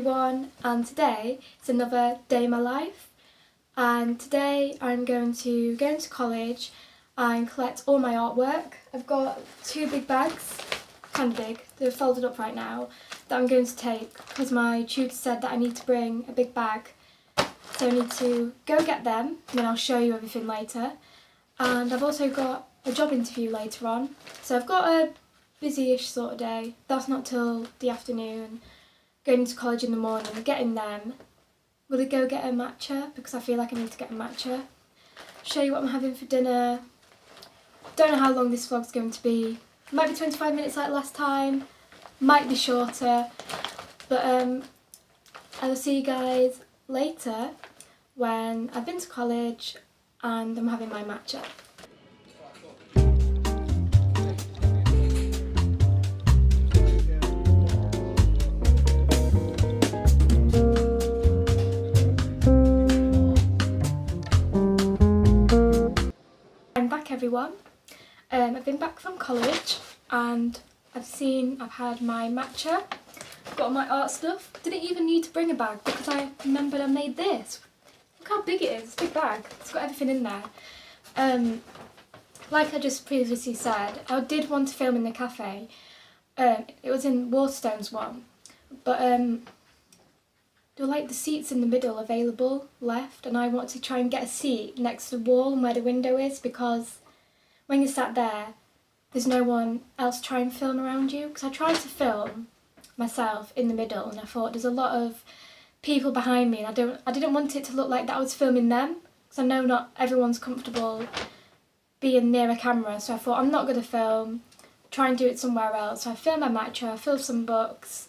everyone, and today it's another day in my life, and today I'm going to go into college and collect all my artwork. I've got two big bags, kind of big, they're folded up right now, that I'm going to take because my tutor said that I need to bring a big bag, so I need to go get them and then I'll show you everything later. And I've also got a job interview later on, so I've got a busy-ish sort of day. That's not till the afternoon. Going to college in the morning, getting them. Will I go get a matcha? Because I feel like I need to get a matcha. Show you what I'm having for dinner. Don't know how long this vlog's going to be. Might be 25 minutes like last time. Might be shorter. But I'll see you guys later when I've been to college and I'm having my matcha. I'm back, everyone. I've been back from college and I've had my matcha, I've got all my art stuff. Didn't even need to bring a bag because I remembered I made this. Look how big it is, it's a big bag, it's got everything in there. Like I just previously said, I did want to film in the cafe. It was in Waterstone's one, but there were like the seats in the middle available left, and I wanted to try and get a seat next to the wall and where the window is, because when you're sat there, there's no one else trying to film around you. Because I tried to film myself in the middle and I thought there's a lot of people behind me and I didn't want it to look like that I was filming them, because I know not everyone's comfortable being near a camera, so I thought I'm not going to film, try and do it somewhere else. So I filmed my matcha, I filmed some books,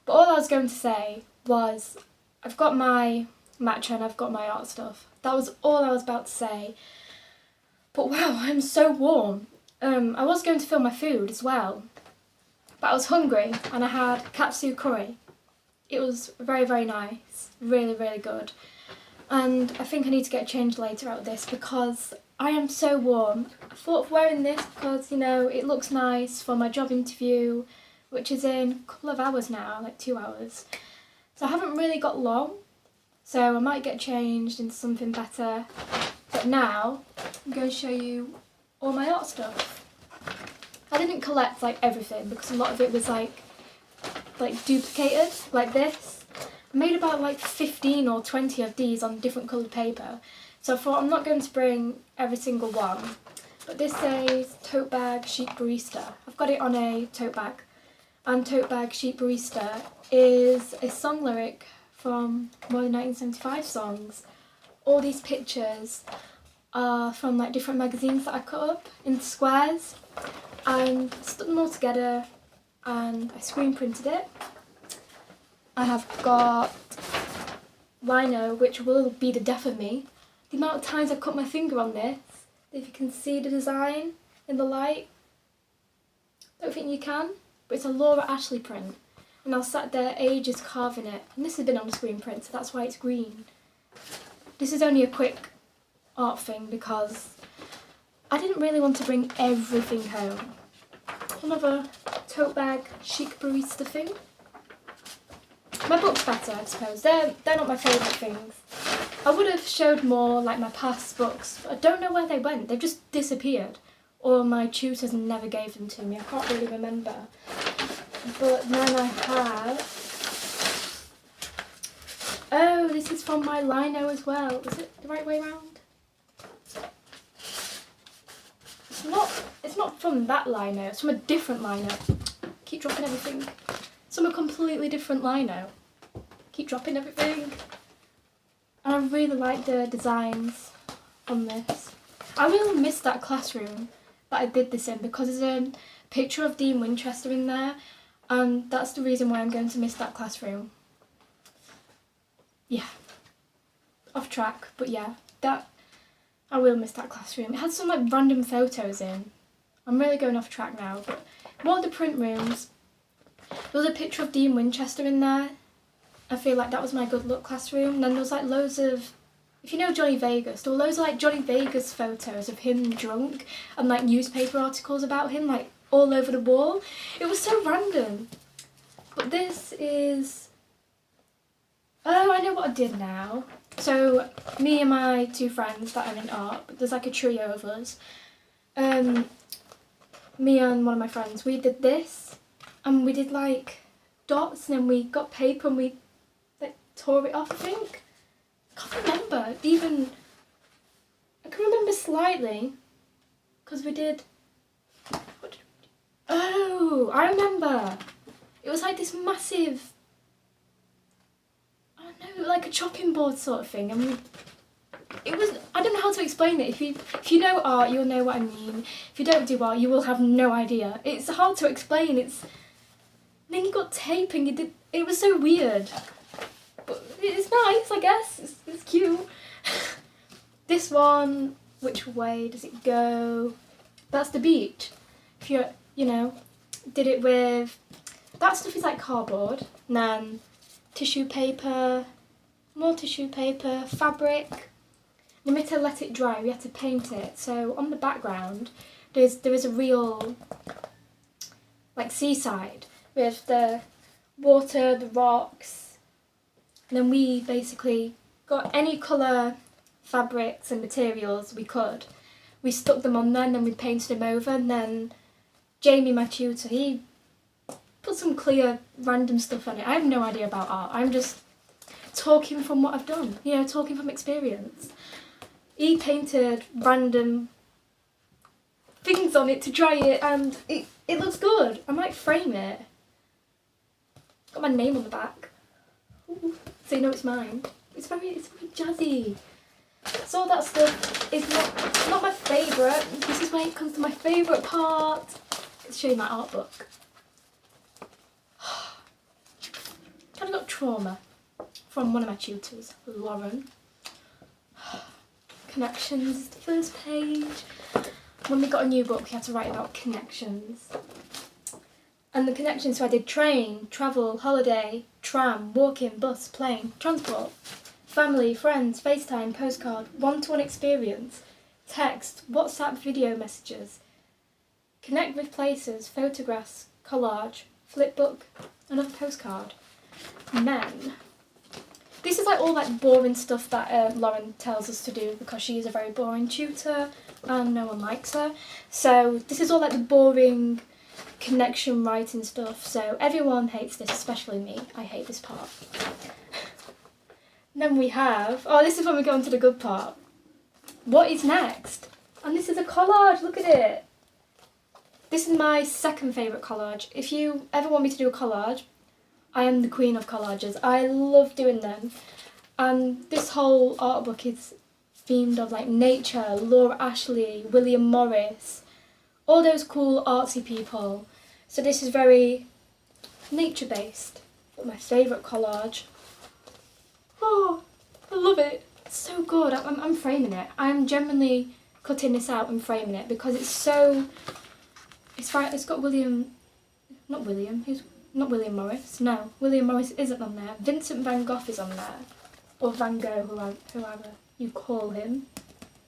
but all I was going to say was I've got my matcha and I've got my art stuff. That was all I was about to say. But wow, I'm so warm. I was going to film my food as well, but I was hungry and I had katsu curry. It was very, very nice, really, really good. And I think I need to get changed later out of this because I am so warm. I thought of wearing this because, you know, it looks nice for my job interview, which is in a couple of hours now, like 2 hours. So I haven't really got long, so I might get changed into something better. But now I'm going to show you all my art stuff. I didn't collect like everything because a lot of it was like duplicated, like this. I made about like 15 or 20 of these on different coloured paper. So I thought I'm not going to bring every single one. But this says tote bag chic barista. I've got it on a tote bag. And tote bag chic barista is a song lyric from more than 1975 songs. All these pictures are from like different magazines that I cut up into squares and stuck them all together and I screen printed it. I have got lino, which will be the death of me. The amount of times I've cut my finger on this, if you can see the design in the light. Don't think you can, but it's a Laura Ashley print. And I sat there ages carving it, and this has been on the screen print, so that's why it's green. This is only a quick art thing because I didn't really want to bring everything home. Another tote bag chic barista thing. My book's better, I suppose. They're not my favourite things. I would have showed more like my past books, but I don't know where they went. They've just disappeared. Or my tutors never gave them to me. I can't really remember. But then I have... Oh, this is from my lino as well. Is it the right way around? It's not from that lino. It's from a different lino. Keep dropping everything. It's from a completely different lino. Keep dropping everything. And I really like the designs on this. I really miss that classroom that I did this in because there's a picture of Dean Winchester in there, and that's the reason why I'm going to miss that classroom. Yeah. Off track, but yeah, I will miss that classroom. It had some like random photos in. I'm really going off track now, but one of the print rooms, there was a picture of Dean Winchester in there. I feel like that was my good luck classroom. And then there was like loads of, if you know Johnny Vegas, there were loads of like Johnny Vegas photos of him drunk and like newspaper articles about him like all over the wall. It was so random. But this is Oh, I know what I did now. So, me and my two friends that are in art, there's like a trio of us. Me and one of my friends, we did this, and we did like dots, and then we got paper and we like tore it off, I think. I can't remember, even, I can remember slightly, because we did, what did we do? Oh, I remember. It was like this massive, I don't know, like a chopping board sort of thing, and it was, I don't know how to explain it. If you know art, you'll know what I mean. If you don't do art, you will have no idea. It's hard to explain. And then you got tape and you did, it was so weird. But it's nice, I guess. It's cute. This one, which way does it go? That's the beach. If you're, did it with, that stuff is like cardboard. And then tissue paper, more tissue paper, fabric. We had to let it dry, we had to paint it. So on the background, there is a real, like, seaside with the water, the rocks. And then we basically got any colour fabrics and materials we could. We stuck them on there and then we painted them over. And then Jamie, my tutor, he put some clear random stuff on it. I have no idea about art. I'm just talking from what I've done, talking from experience. He painted random things on it to dry it, and it looks good. I might frame it. Got my name on the back. Ooh, so you know it's mine. It's very jazzy. So all that stuff is not my favourite. This is where it comes to my favourite part. Let's show you my art book. Kind of got trauma from one of my tutors, Lauren. Connections is the first page. When we got a new book, we had to write about connections. And the connections, so I did train, travel, holiday, tram, walk-in, bus, plane, transport, family, friends, FaceTime, postcard, one-to-one experience, text, WhatsApp video messages, connect with places, photographs, collage, flipbook, another postcard. And then, this is like all like boring stuff that Lauren tells us to do because she is a very boring tutor and no one likes her. So this is all like the boring connection writing stuff. So everyone hates this, especially me. I hate this part. Then we have, this is when we go on to the good part. What is next? And this is a collage, look at it. This is my second favourite collage. If you ever want me to do a collage, I am the queen of collages. I love doing them. And this whole art book is themed of like nature, Laura Ashley, William Morris, all those cool artsy people. So this is very nature based. But my favourite collage. Oh, I love it. It's so good. I'm framing it. I'm genuinely cutting this out and framing it because it's so, it's got not William Morris, no, William Morris isn't on there. Vincent van Gogh is on there, or Van Gogh, whoever you call him.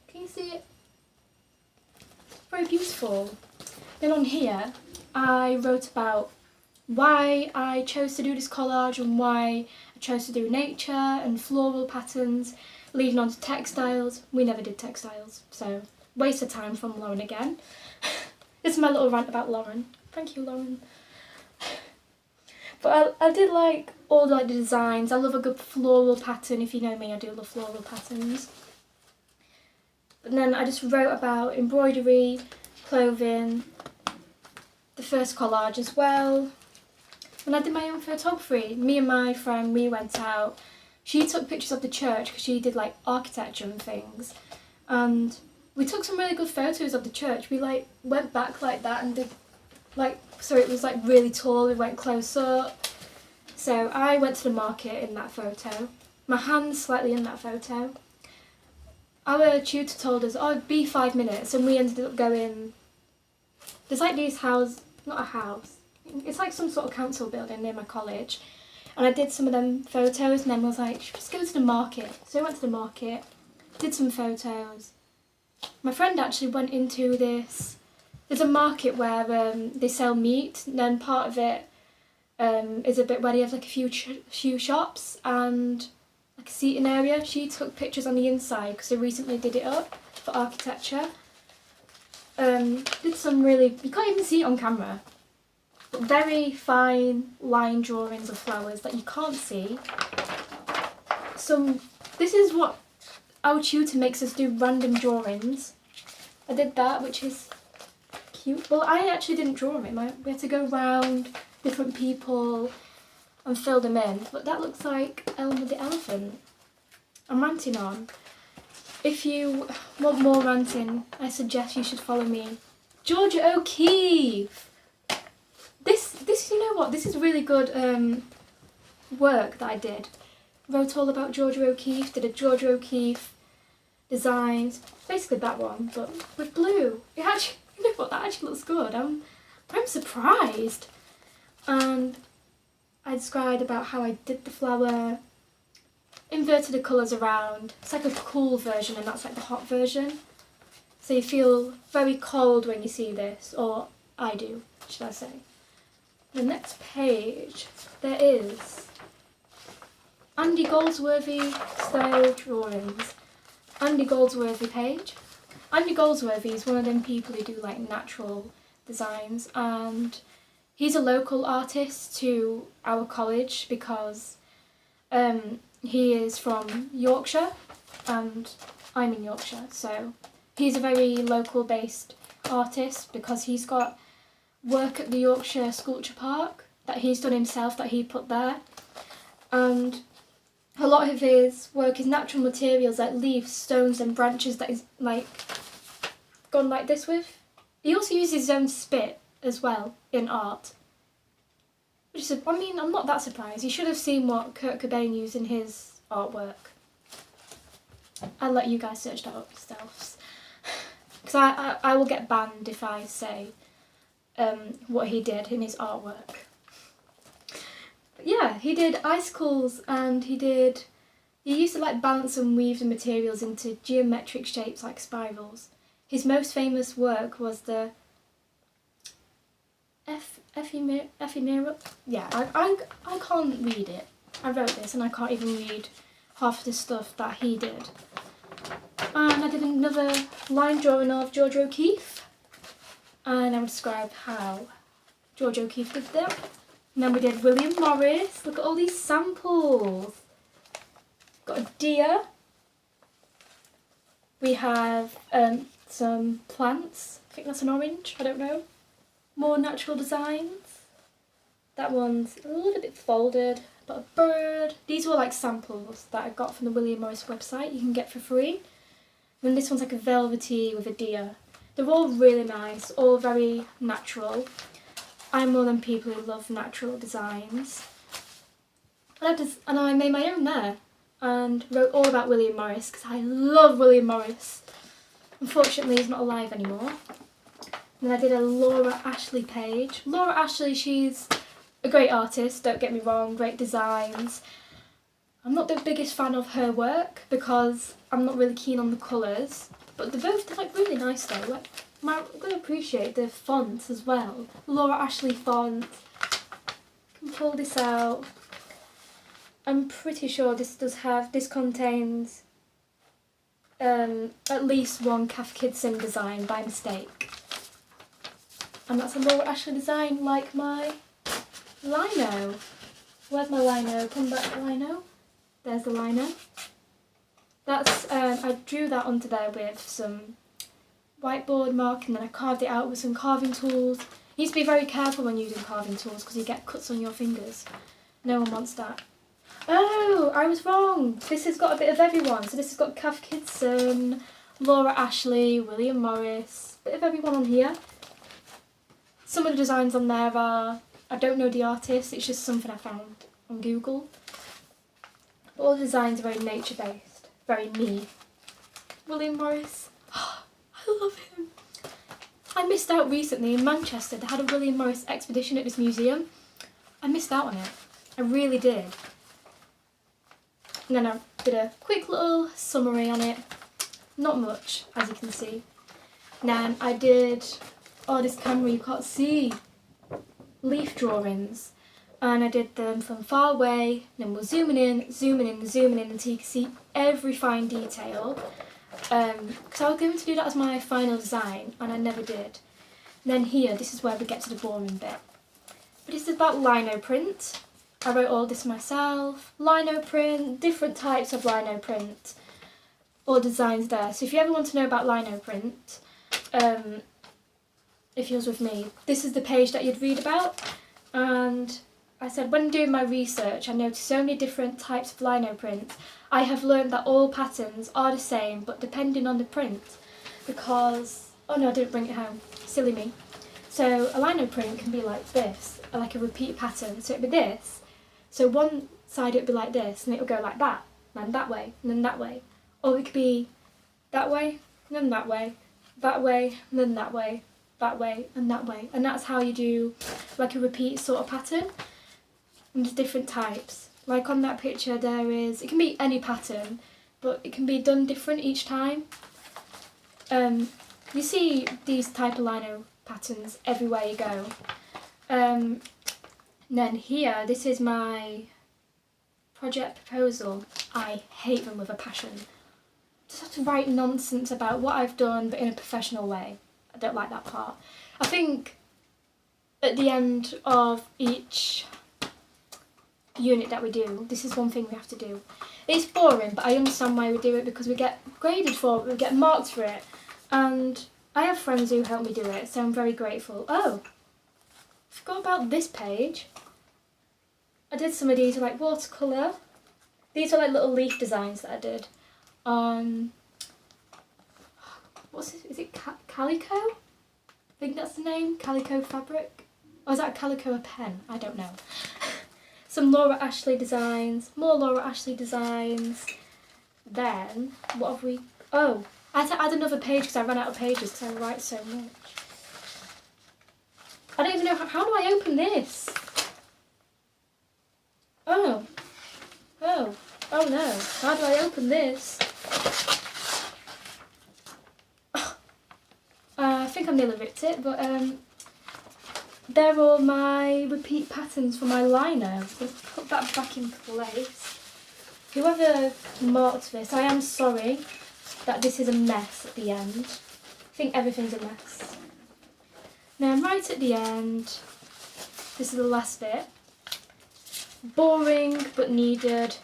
Can you see it? Very beautiful. Then on here, I wrote about why I chose to do this collage and why I chose to do nature and floral patterns, leading on to textiles. We never did textiles, so waste of time from Lauren again. This is my little rant about Lauren. Thank you, Lauren. But I did like all the designs. I love a good floral pattern. If you know me, I do love floral patterns. And then I just wrote about embroidery, clothing, the first collage as well. And I did my own photography. Me and my friend, we went out. She took pictures of the church because she did like architecture and things. And we took some really good photos of the church. We went back like that and did so it was really tall, we went close up. So I went to the market in that photo. My hand's slightly in that photo. Our tutor told us, it'd be 5 minutes, and we ended up going, there's these houses, not a house, it's some sort of council building near my college. And I did some of them photos and then was like, let's go to the market. So I went to the market, did some photos. My friend actually went into this, there's a market where they sell meat, and then part of it, is a bit where they have like a few shops and like a seating area. She took pictures on the inside because they recently did it up for architecture. Did some really, you can't even see it on camera, but very fine line drawings of flowers that you can't see. This is what our tutor makes us do, random drawings. I did that, which is cute. Well, I actually didn't draw it. We had to go round different people and fill them in. But that looks like Elmer the elephant. I'm ranting on. If you want more ranting, I suggest you should follow me. Georgia O'Keeffe! This, you know what, this is really good work that I did. Wrote all about Georgia O'Keeffe, did a Georgia O'Keeffe designs, basically that one, but with blue. It actually, you know what, that actually looks good. I'm surprised. And I described about how I did the flower, inverted the colours around. It's like a cool version and that's like the hot version. So you feel very cold when you see this, or I do, should I say. The next page, there is Andy Goldsworthy style drawings. Andy Goldsworthy page. Andy Goldsworthy is one of them people who do like natural designs, and he's a local artist to our college because he is from Yorkshire and I'm in Yorkshire, so he's a very local based artist because he's got work at the Yorkshire Sculpture Park that he's done himself, that he put there, and a lot of his work is natural materials like leaves, stones and branches that he's like gone like this with. He also uses his own spit as well in art. Which is, I mean, I'm not that surprised. You should have seen what Kurt Cobain used in his artwork. I'll let you guys search that up yourselves. Because I will get banned if I say what he did in his artwork. But yeah, he did icicles and he used to like balance and weave the materials into geometric shapes like spirals. His most famous work was the ephemera. Yeah, I can't read it. I wrote this and I can't even read half the stuff that he did. And I did another line drawing of Georgia O'Keeffe, and I will describe how Georgia O'Keeffe did them. And then we did William Morris. Look at all these samples. Got a deer. We have some plants. I think that's an orange, I don't know. More natural designs. That one's a little bit folded, but a bird. These were like samples that I got from the William Morris website, you can get for free. And this one's like a velvety with a deer. They're all really nice, all very natural. I'm one of them people who love natural designs. And I made my own there and wrote all about William Morris because I love William Morris. Unfortunately, he's not alive anymore. And I did a Laura Ashley page. Laura Ashley, she's a great artist, don't get me wrong, great designs. I'm not the biggest fan of her work because I'm not really keen on the colours, but they're like really nice though. Like, I'm going to appreciate the fonts as well. Laura Ashley font. Can pull this out. I'm pretty sure this contains at least one Kath Kidson design by mistake. And that's a Laura Ashley design, like my lino. Where's my lino? Come back, lino. There's the lino. That's I drew that onto there with some whiteboard mark, and then I carved it out with some carving tools. You need to be very careful when using carving tools because you get cuts on your fingers. No one wants that. Oh, I was wrong. This has got a bit of everyone. So this has got Kath Kidson, Laura Ashley, William Morris, a bit of everyone on here. Some of the designs on there are, I don't know the artist, it's just something I found on Google. But all the designs are very nature-based, very me. William Morris, oh, I love him. I missed out recently in Manchester. They had a William Morris expedition at this museum. I missed out on it. I really did. And then I did a quick little summary on it. Not much, as you can see. And then I did, oh, this camera you can't see, leaf drawings. And I did them from far away, then we're zooming in, zooming in, zooming in until you can see every fine detail. Because I was going to do that as my final design, and I never did. And then here, this is where we get to the boring bit. But this is about lino print. I wrote all this myself. Lino print, different types of lino print, all designs there. So if you ever want to know about lino print, if you was with me, this is the page that you'd read about. And I said, when doing my research, I noticed so many different types of lino print. I have learned that all patterns are the same, but depending on the print. Because, oh no, I didn't bring it home. Silly me. So a lino print can be like this, like a repeat pattern. So it'd be this. So one side it'd be like this, and it would go like that, and then that way, and then that way. Or it could be that way, and then that way, and then that way, and that way. And that's how you do like a repeat sort of pattern. And there's different types. Like on that picture there is, it can be any pattern, but it can be done different each time. You see these type of lino patterns everywhere you go. And then here, this is my project proposal. I hate them with a passion. Just have to write nonsense about what I've done, but in a professional way. I don't like that part. I think at the end of each unit that we do, this is one thing we have to do. It's boring, but I understand why we do it, because we get graded for it, we get marked for it, and I have friends who help me do it, so I'm very grateful. Oh, I forgot about this page. I did some of these like watercolour. These are like little leaf designs that I did on, what's it, is it calico? I think that's the name, calico fabric. Or is that calico a pen? I don't know. Some Laura Ashley designs, more Laura Ashley designs. Then, what have we, oh, I had to add another page because I ran out of pages because I write so much. I don't even know, how do I open this? Oh no, how do I open this? I think I nearly ripped it, but they're all my repeat patterns for my lino. So put that back in place. Whoever marked this, I am sorry that this is a mess at the end. I think everything's a mess. Now right at the end, this is the last bit. Boring but needed.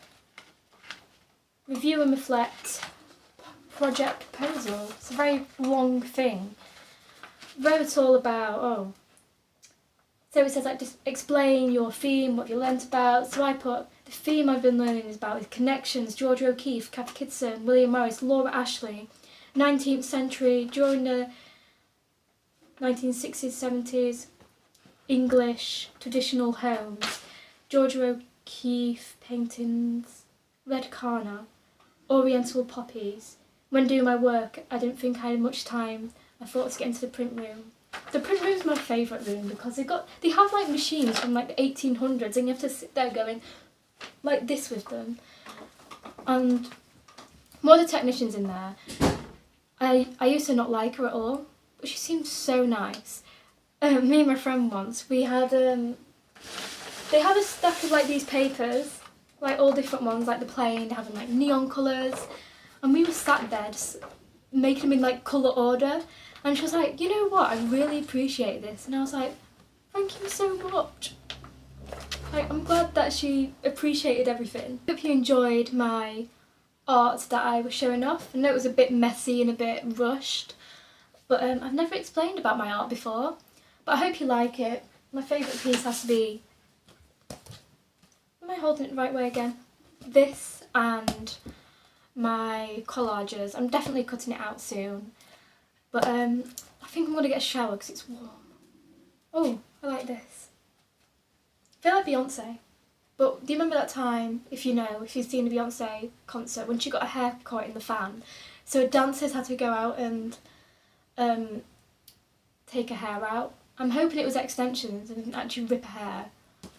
Review and reflect. Project proposal. It's a very long thing. Wrote all about, oh. So it says like, just explain your theme, what you learnt about. So I put, the theme I've been learning is about is connections, Georgia O'Keeffe, Kathy Kidson, William Morris, Laura Ashley, 19th century, during the 1960s, 70s, English, traditional homes, Georgia O'Keeffe paintings, red carna, oriental poppies. When doing my work, I didn't think I had much time. I thought to get into the print room. The print room is my favourite room because they have like machines from like the 1800s, and you have to sit there going like this with them. And one of the technicians in there, I used to not like her at all, but she seemed so nice. Me and my friend once, we had they had a stack of like these papers, like all different ones, like the plain, they have like neon colours, and we were sat there just making them in like colour order, and she was like, you know what, I really appreciate this, and I was like, thank you so much. Like, I'm glad that she appreciated everything. Hope you enjoyed my art that I was showing off. I know it was a bit messy and a bit rushed, but I've never explained about my art before, but I hope you like it. My favourite piece has to be, am I holding it the right way again? This and my collages. I'm definitely cutting it out soon, but I think I'm going to get a shower because it's warm. Oh, I like this. I feel like Beyonce. But do you remember that time, if you've seen a Beyonce concert, when she got her hair caught in the fan? So dancers had to go out and take her hair out. I'm hoping it was extensions and didn't actually rip her hair.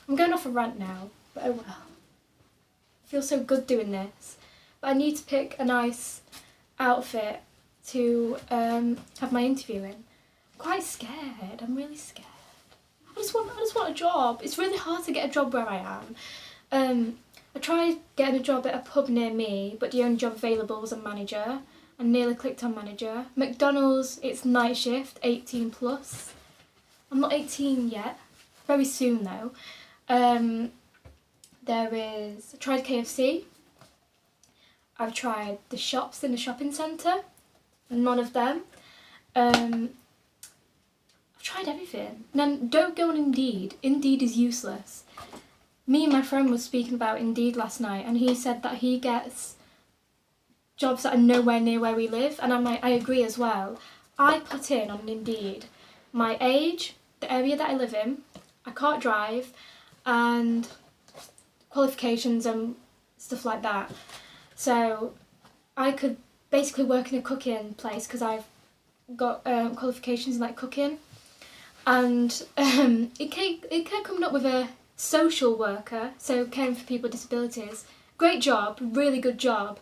I'm going off a rant now, but oh well. I feel so good doing this. But I need to pick a nice outfit to have my interview in. I'm quite scared, I'm really scared. just want a job. It's really hard to get a job where I am. I tried getting a job at a pub near me, but the only job available was a manager. I nearly clicked on manager. McDonald's, it's night shift, 18 plus. I'm not 18 yet. Very soon though. I tried KFC. I've tried the shops in the shopping centre. None of them. I've tried everything. Then don't go on Indeed. Indeed is useless. Me and my friend was speaking about Indeed last night, and he said that he gets jobs that are nowhere near where we live, and I agree as well. I put in on Indeed my age, the area that I live in, I can't drive, and qualifications and stuff like that. So I could basically work in a cooking place because I've got qualifications in like cooking, and it kept coming up with a social worker, so caring for people with disabilities. Great job, really good job,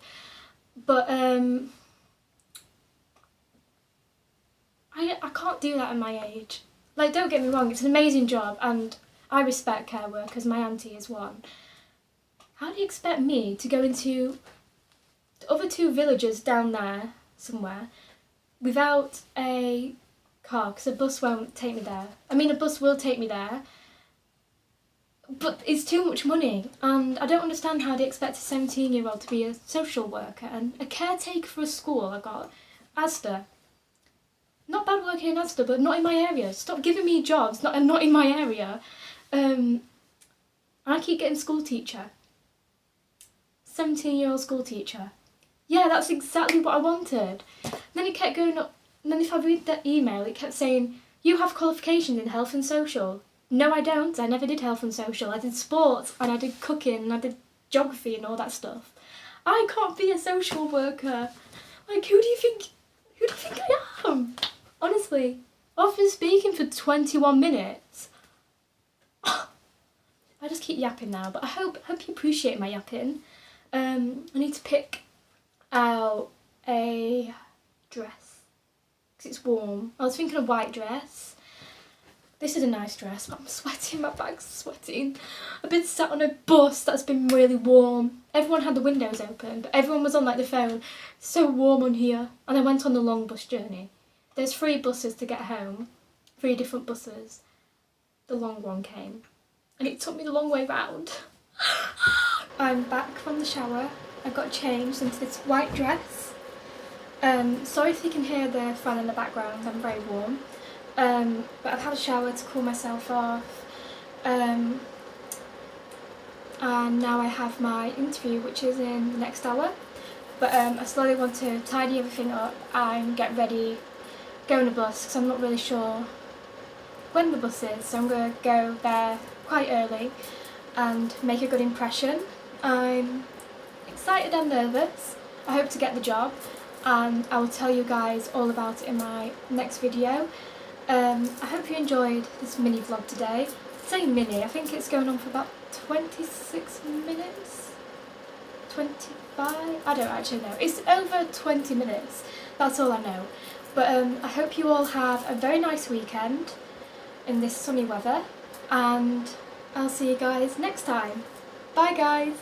but I can't do that at my age. Like, don't get me wrong, it's an amazing job and I respect care workers, my auntie is one. How do you expect me to go into the other two villages down there somewhere without a car, because a bus won't take me there? I mean, a bus will take me there, but it's too much money, and I don't understand how they expect a 17-year-old to be a social worker and a caretaker for a school. I got Asda. Not bad working in Asda, but not in my area. Stop giving me jobs not in my area. I keep getting school teacher. 17-year-old school teacher. Yeah, that's exactly what I wanted. Then it kept going up, and then if I read that email, it kept saying, you have qualifications in health and social. No, I don't. I never did health and social. I did sports, and I did cooking, and I did geography and all that stuff. I can't be a social worker. Like, who do you think I am? Honestly, I've been speaking for 21 minutes. I just keep yapping now, but I hope you appreciate my yapping. I need to pick out a dress, because it's warm. I was thinking a white dress. This is a nice dress, but I'm sweating, my bag's sweating. I've been sat on a bus that's been really warm. Everyone had the windows open, but everyone was on like the phone. So warm on here. And I went on the long bus journey. There's 3 buses to get home, 3 different buses. The long one came, and it took me the long way round. I'm back from the shower. I got changed into this white dress. Sorry if you can hear the fan in the background, I'm very warm. But I've had a shower to cool myself off, and now I have my interview, which is in the next hour. But I slowly want to tidy everything up and get ready, go on a bus, because I'm not really sure when the bus is, so I'm going to go there quite early and make a good impression. I'm excited and nervous. I hope to get the job, and I will tell you guys all about it in my next video. I hope you enjoyed this mini vlog today. Say mini, I think it's going on for about 26 minutes? 25? I don't actually know. It's over 20 minutes, that's all I know. But I hope you all have a very nice weekend in this sunny weather, and I'll see you guys next time. Bye guys!